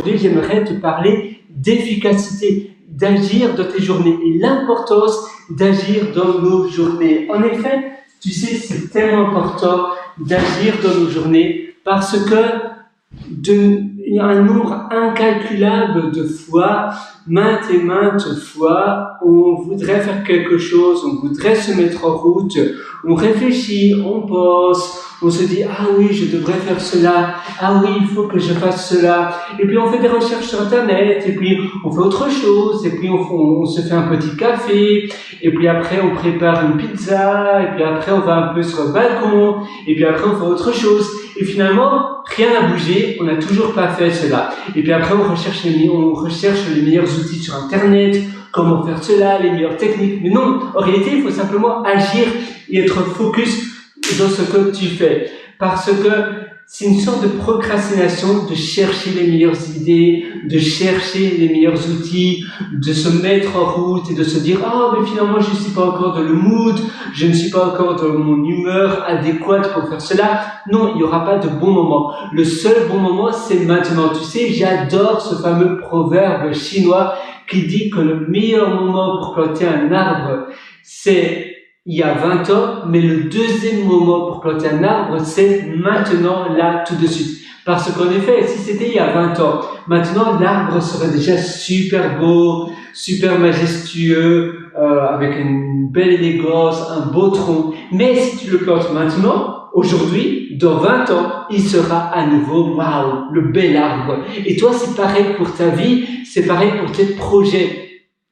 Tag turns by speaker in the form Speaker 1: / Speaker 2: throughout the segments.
Speaker 1: aujourd'hui, j'aimerais te parler d'efficacité, d'agir dans tes journées et l'importance d'agir dans nos journées. En effet, tu sais, c'est tellement important d'agir dans nos journées parce que il y a un nombre incalculable de fois, maintes et maintes fois, on voudrait faire quelque chose, on voudrait se mettre en route, on réfléchit, on pense, on se dit « Ah oui, je devrais faire cela, ah oui, il faut que je fasse cela ». Et puis on fait des recherches sur Internet, et puis on fait autre chose, et puis on se fait un petit café, et puis après on prépare une pizza, et puis après on va un peu sur le balcon, et puis après on fait autre chose. Et finalement, rien n'a bougé, on n'a toujours pas fait cela. Et puis après, on recherche les meilleurs outils sur Internet, comment faire cela, les meilleures techniques. Mais non, en réalité, il faut simplement agir et être focus dans ce que tu fais. Parce que c'est une sorte de procrastination de chercher les meilleures idées, de chercher les meilleurs outils, de se mettre en route et de se dire « Ah, mais finalement, je ne suis pas encore dans le mood, je ne suis pas encore dans mon humeur adéquate pour faire cela. » Non, il n'y aura pas de bon moment. Le seul bon moment, c'est maintenant. Tu sais, j'adore ce fameux proverbe chinois qui dit que le meilleur moment pour planter un arbre, c'est il y a 20 ans, mais le deuxième moment pour planter un arbre, c'est maintenant, là, tout de suite. Parce qu'en effet, si c'était il y a 20 ans, maintenant, l'arbre serait déjà super beau, super majestueux, avec une belle élégance, un beau tronc. Mais si tu le plantes maintenant, aujourd'hui, dans 20 ans, il sera à nouveau, waouh, le bel arbre. Et toi, c'est pareil pour ta vie, c'est pareil pour tes projets.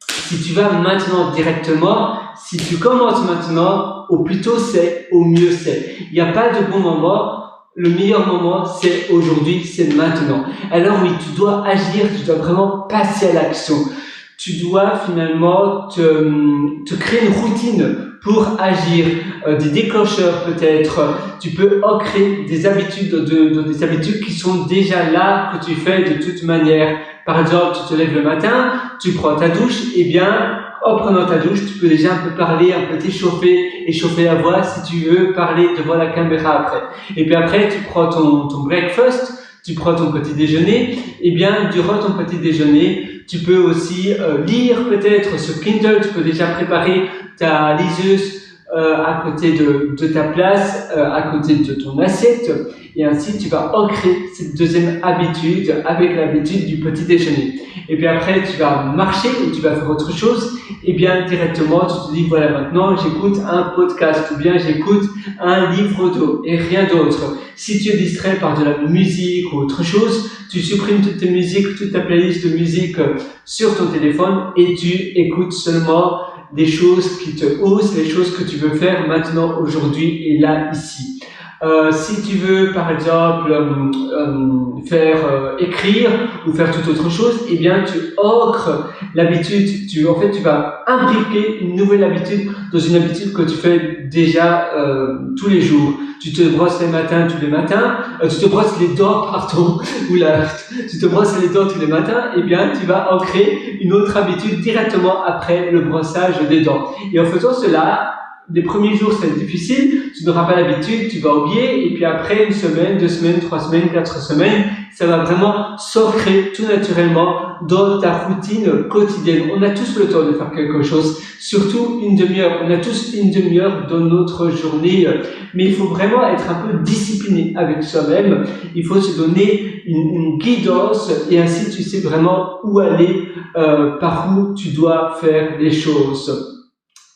Speaker 1: Si tu vas maintenant directement, si tu commences maintenant, au plus tôt c'est, au mieux c'est. Il n'y a pas de bon moment. Le meilleur moment, c'est aujourd'hui, c'est maintenant. Alors oui, tu dois agir, tu dois vraiment passer à l'action. Tu dois finalement te créer une routine pour agir, des déclencheurs peut-être. Tu peux ancrer des habitudes, des habitudes qui sont déjà là, que tu fais de toute manière. Par exemple, tu te lèves le matin, tu prends ta douche, et bien, en prenant ta douche, tu peux déjà un peu parler, un peu échauffer la voix si tu veux parler devant la caméra après. Et puis après, tu prends ton breakfast, tu prends ton petit déjeuner, et bien, durant ton petit déjeuner, tu peux aussi lire peut-être sur Kindle, tu peux déjà préparer ta liseuse à côté de ta place, à côté de ton assiette, et ainsi tu vas ancrer cette deuxième habitude avec l'habitude du petit déjeuner. Et puis après tu vas marcher ou tu vas faire autre chose, et bien directement tu te dis voilà, maintenant j'écoute un podcast ou bien j'écoute un livre audio et rien d'autre. Si tu es distrait par de la musique ou autre chose, tu supprimes toutes tes musiques, toute ta playlist de musique sur ton téléphone et tu écoutes seulement des choses qui te haussent, les choses que tu veux faire maintenant, aujourd'hui et là, ici. Si tu veux, par exemple, écrire ou faire toute autre chose, eh bien, tu ancres l'habitude. Tu vas imbriquer une nouvelle habitude dans une habitude que tu fais déjà tous les jours. Tu te brosses les matins tous les matins, tu te brosses les dents, pardon, tu te brosses les dents tous les matins, eh bien, tu vas ancrer une autre habitude directement après le brossage des dents. Et en faisant cela, les premiers jours, c'est difficile, tu n'auras pas l'habitude, tu vas oublier, et puis après, 1 semaine, 2 semaines, 3 semaines, 4 semaines, ça va vraiment s'ancrer tout naturellement dans ta routine quotidienne. On a tous le temps de faire quelque chose, surtout une demi-heure. On a tous une demi-heure dans notre journée, mais il faut vraiment être un peu discipliné avec soi-même. Il faut se donner une guidance, et ainsi tu sais vraiment où aller, par où tu dois faire les choses.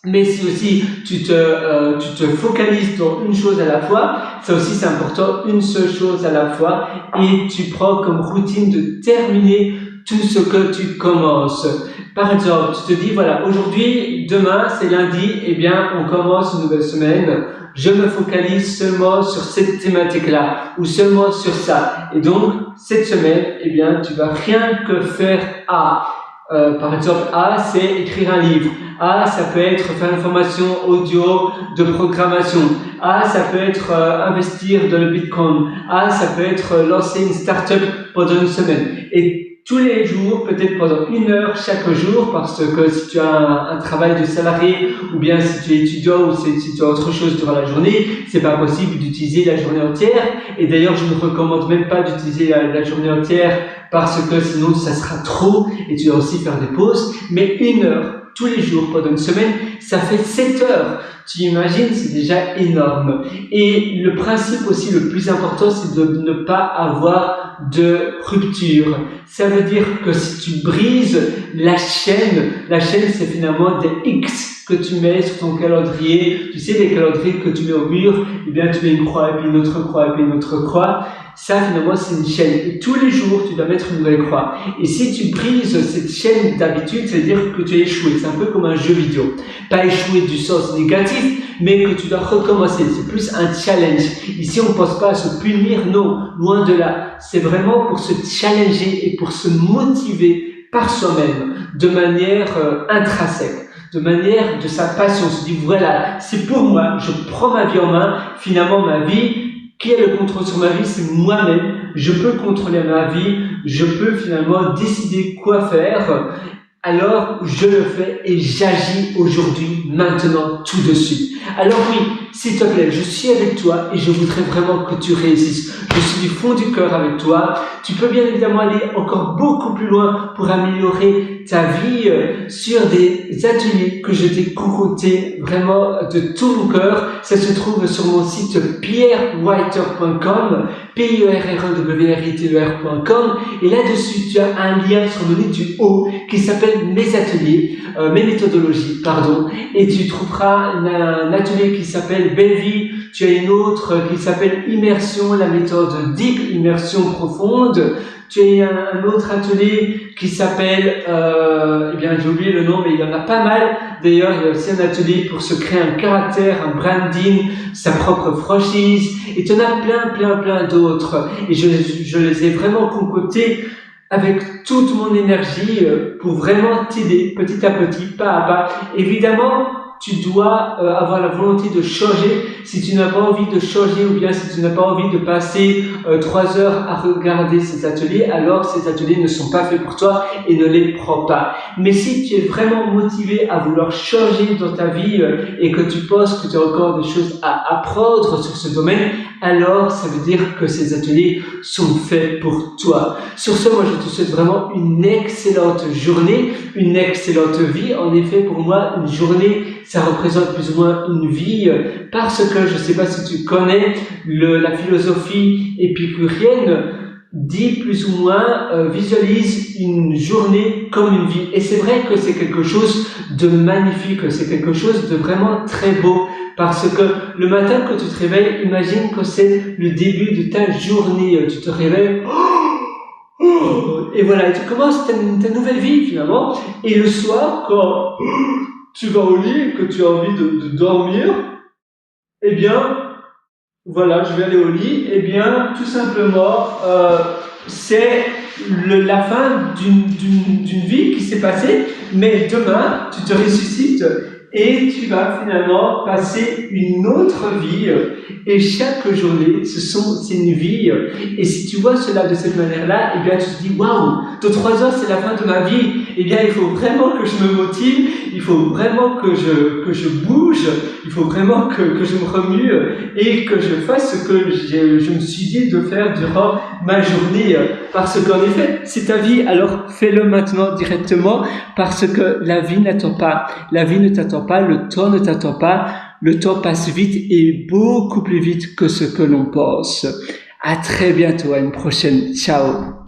Speaker 1: Mais si aussi tu te focalises dans une chose à la fois, ça aussi c'est important, une seule chose à la fois, et tu prends comme routine de terminer tout ce que tu commences. Par exemple, tu te dis voilà, aujourd'hui, demain c'est lundi, eh bien on commence une nouvelle semaine, je me focalise seulement sur cette thématique-là, ou seulement sur ça. Et donc, cette semaine, eh bien tu vas rien que faire A. Par exemple, A, c'est écrire un livre. A, ça peut être faire une formation audio de programmation. A, ça peut être investir dans le Bitcoin. A, ça peut être lancer une start-up pendant une semaine. Et tous les jours, peut-être pendant 1 heure chaque jour, parce que si tu as un travail de salarié, ou bien si tu es étudiant, ou si tu as autre chose durant la journée, c'est pas possible d'utiliser la journée entière. Et d'ailleurs, je ne recommande même pas d'utiliser la journée entière, parce que sinon ça sera trop, et tu dois aussi faire des pauses. Mais 1 heure, tous les jours, pendant une semaine, ça fait 7 heures. Tu imagines, c'est déjà énorme. Et le principe aussi le plus important, c'est de ne pas avoir de rupture. Ça veut dire que si tu brises la chaîne c'est finalement des X que tu mets sur ton calendrier. Tu sais, les calendriers que tu mets au mur, eh bien, tu mets une croix, et puis une autre croix, et puis une autre croix. Ça, finalement, c'est une chaîne. Et tous les jours, tu dois mettre une nouvelle croix. Et si tu brises cette chaîne d'habitude, c'est-à-dire que tu as échoué. C'est un peu comme un jeu vidéo. Pas échoué du sens négatif, mais que tu dois recommencer. C'est plus un challenge. Ici, on ne pense pas à se punir. Non, loin de là. C'est vraiment pour se challenger et pour se motiver par soi-même, de manière intrinsèque, de manière de sa passion. On se dit, voilà, c'est pour moi, je prends ma vie en main. Finalement, ma vie, qui a le contrôle sur ma vie, c'est moi-même. Je peux contrôler ma vie, je peux finalement décider quoi faire. Alors, je le fais et j'agis aujourd'hui, maintenant, tout de suite. Alors oui, s'il te plaît, je suis avec toi et je voudrais vraiment que tu réussisses. Je suis du fond du cœur avec toi. Tu peux bien évidemment aller encore beaucoup plus loin pour améliorer ta vie sur des ateliers que je t'ai concoctés vraiment de tout mon cœur. Ça se trouve sur mon site pierrewriter.com, pierrewriter.com, et là-dessus tu as un lien sur le menu du haut qui s'appelle mes ateliers, mes méthodologies, pardon, et tu trouveras un atelier qui s'appelle Belle Vie. Tu as une autre qui s'appelle Immersion, la méthode Deep, immersion profonde. Tu as un autre atelier qui s'appelle, eh bien j'ai oublié le nom, mais il y en a pas mal. D'ailleurs, il y a aussi un atelier pour se créer un caractère, un branding, sa propre franchise. Et tu en as plein d'autres. Et je les ai vraiment concoctés avec toute mon énergie pour vraiment t'aider petit à petit, pas à pas. Évidemment, tu dois avoir la volonté de changer. Si tu n'as pas envie de changer, ou bien si tu n'as pas envie de passer 3 heures à regarder ces ateliers, alors ces ateliers ne sont pas faits pour toi et ne les prends pas. Mais si tu es vraiment motivé à vouloir changer dans ta vie et que tu penses que tu as encore des choses à apprendre sur ce domaine, alors ça veut dire que ces ateliers sont faits pour toi. Sur ce, moi je te souhaite vraiment une excellente journée, une excellente vie. En effet, pour moi, une journée, ça représente plus ou moins une vie, parce que je ne sais pas si tu connais la philosophie épicurienne, dit plus ou moins, visualise une journée comme une vie. Et c'est vrai que c'est quelque chose de magnifique, c'est quelque chose de vraiment très beau, parce que le matin quand tu te réveilles, imagine que c'est le début de ta journée. Tu te réveilles, et voilà, et tu commences ta nouvelle vie finalement. Et le soir, quand tu vas au lit et que tu as envie de dormir, eh bien, voilà, je vais aller au lit, eh bien, tout simplement, c'est la fin d'une vie qui s'est passée, mais demain, tu te ressuscites et tu vas finalement passer une autre vie, et chaque journée, c'est une vie, et si tu vois cela de cette manière-là, eh bien, tu te dis, waouh, dans 3 heures, c'est la fin de ma vie, eh bien, il faut vraiment que je me motive, il faut vraiment que je bouge, il faut vraiment que je me remue, et que je fasse ce que je me suis dit de faire durant ma journée, parce qu'en effet, c'est ta vie, alors fais-le maintenant directement, parce que la vie n'attend pas, la vie ne t'attend pas, le temps ne t'attend pas, le temps passe vite et beaucoup plus vite que ce que l'on pense. À très bientôt, à une prochaine. Ciao.